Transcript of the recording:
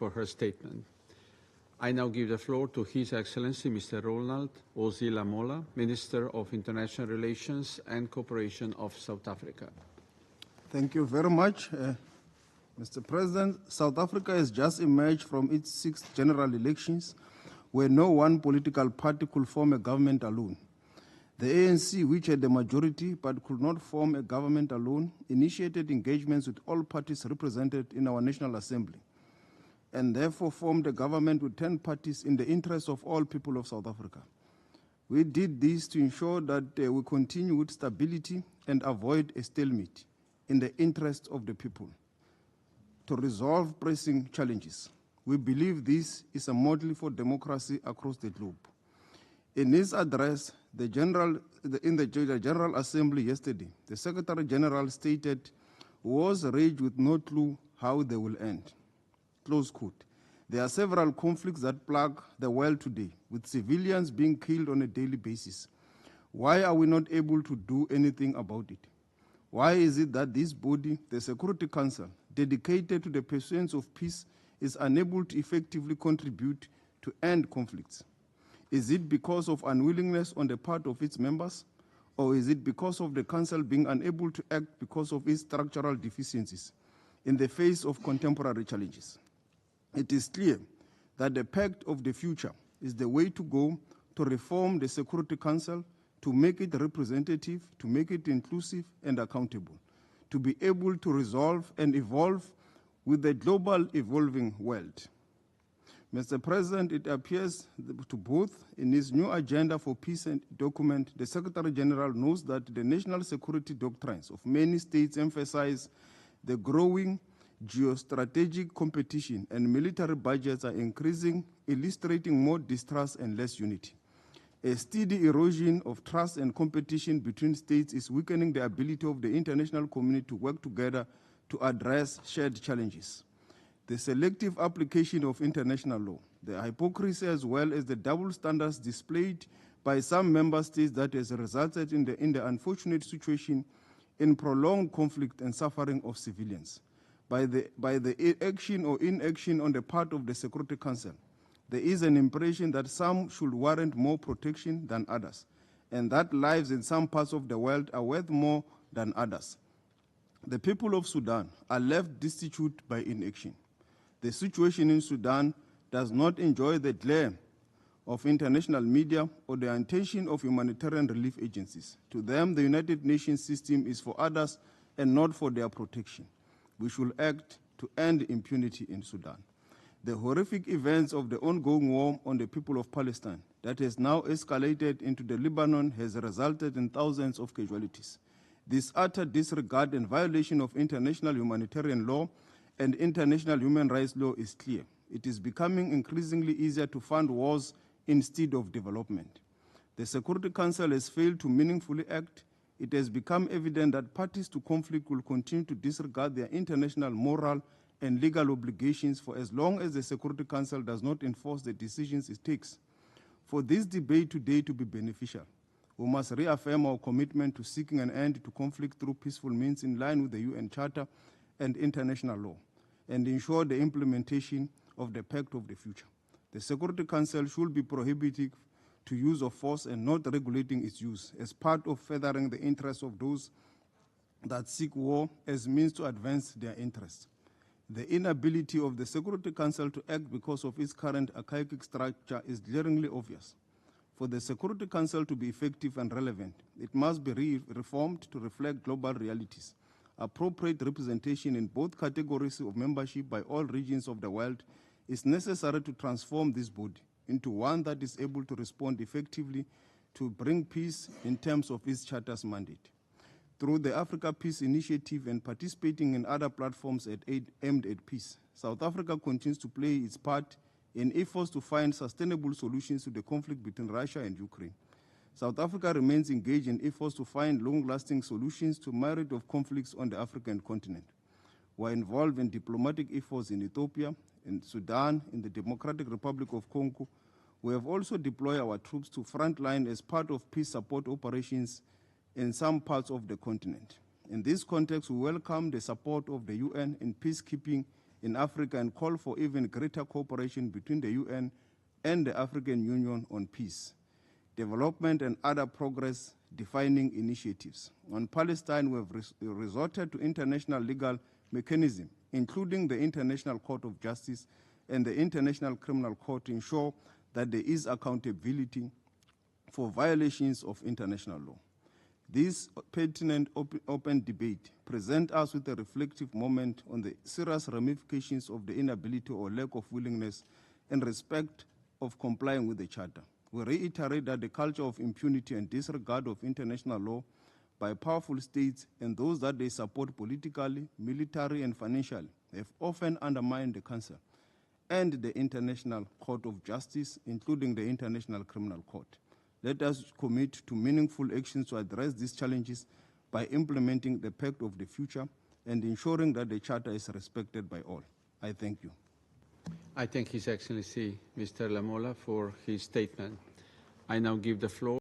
for her statement. I now give the floor to His Excellency Mr. Ronald Lamola, Minister of International Relations and Cooperation of South Africa. Thank you very much, Mr. President. South Africa has just emerged from its 6th general elections, where no one political party could form a government alone. The ANC, which had the majority but could not form a government alone, initiated engagements with all parties represented in our National Assembly, and therefore formed a government with 10 parties in the interest of all people of South Africa. We did this to ensure that we continue with stability and avoid a stalemate in the interest of the people to resolve pressing challenges. We believe this is a model for democracy across the globe. In his address, in the General Assembly yesterday, the Secretary General stated, "Wars rage with no clue how they will end." Close quote. There are several conflicts that plague the world today, with civilians being killed on a daily basis. Why are we not able to do anything about it? Why is it that this body, the Security Council, dedicated to the pursuit of peace, is unable to effectively contribute to end conflicts? Is it because of unwillingness on the part of its members, or is it because of the Council being unable to act because of its structural deficiencies in the face of contemporary challenges? It is clear that the Pact of the Future is the way to go to reform the Security Council, to make it representative, to make it inclusive and accountable, to be able to resolve and evolve with the global evolving world. Mr. President, it appears to both in his new agenda for peace and document, the Secretary General knows that the national security doctrines of many states emphasize the growing geostrategic competition, and military budgets are increasing, illustrating more distrust and less unity. A steady erosion of trust and competition between states is weakening the ability of the international community to work together to address shared challenges. The selective application of international law, the hypocrisy as well as the double standards displayed by some member states that has resulted in the unfortunate situation in prolonged conflict and suffering of civilians. By the action or inaction on the part of the Security Council, there is an impression that some should warrant more protection than others, and that lives in some parts of the world are worth more than others. The people of Sudan are left destitute by inaction. The situation in Sudan does not enjoy the glare of international media or the attention of humanitarian relief agencies. To them, the United Nations system is for others and not for their protection. We should act to end impunity in Sudan. The horrific events of the ongoing war on the people of Palestine that has now escalated into the Lebanon has resulted in thousands of casualties. This utter disregard and violation of international humanitarian law and international human rights law is clear. It is becoming increasingly easier to fund wars instead of development. The Security Council has failed to meaningfully act. It has become evident that parties to conflict will continue to disregard their international moral and legal obligations for as long as the Security Council does not enforce the decisions it takes. For this debate today to be beneficial, we must reaffirm our commitment to seeking an end to conflict through peaceful means in line with the UN Charter and international law, and ensure the implementation of the Pact of the Future. The Security Council should be prohibited to use of force and not regulating its use as part of furthering the interests of those that seek war as means to advance their interests. The inability of the Security Council to act because of its current archaic structure is glaringly obvious. For the Security Council to be effective and relevant, it must be reformed to reflect global realities. Appropriate representation in both categories of membership by all regions of the world is necessary to transform this body into one that is able to respond effectively to bring peace in terms of its charter's mandate. Through the Africa Peace Initiative and participating in other platforms aimed at peace, South Africa continues to play its part in efforts to find sustainable solutions to the conflict between Russia and Ukraine. South Africa remains engaged in efforts to find long-lasting solutions to a myriad of conflicts on the African continent. We are involved in diplomatic efforts in Ethiopia, in Sudan, in the Democratic Republic of Congo. We have also deployed our troops to frontline as part of peace support operations in some parts of the continent. In this context, we welcome the support of the UN in peacekeeping in Africa and call for even greater cooperation between the UN and the African Union on peace, development, and other progress-defining initiatives. On Palestine, we have resorted to international legal mechanisms, including the International Court of Justice and the International Criminal Court, to ensure that there is accountability for violations of international law. This pertinent open debate presents us with a reflective moment on the serious ramifications of the inability or lack of willingness in respect of complying with the Charter. We reiterate that the culture of impunity and disregard of international law by powerful states and those that they support politically, militarily, and financially have often undermined the Council and the International Court of Justice, including the International Criminal Court. Let us commit to meaningful actions to address these challenges by implementing the Pact of the Future and ensuring that the Charter is respected by all. I thank you. I thank His Excellency, Mr. Lamola, for his statement. I now give the floor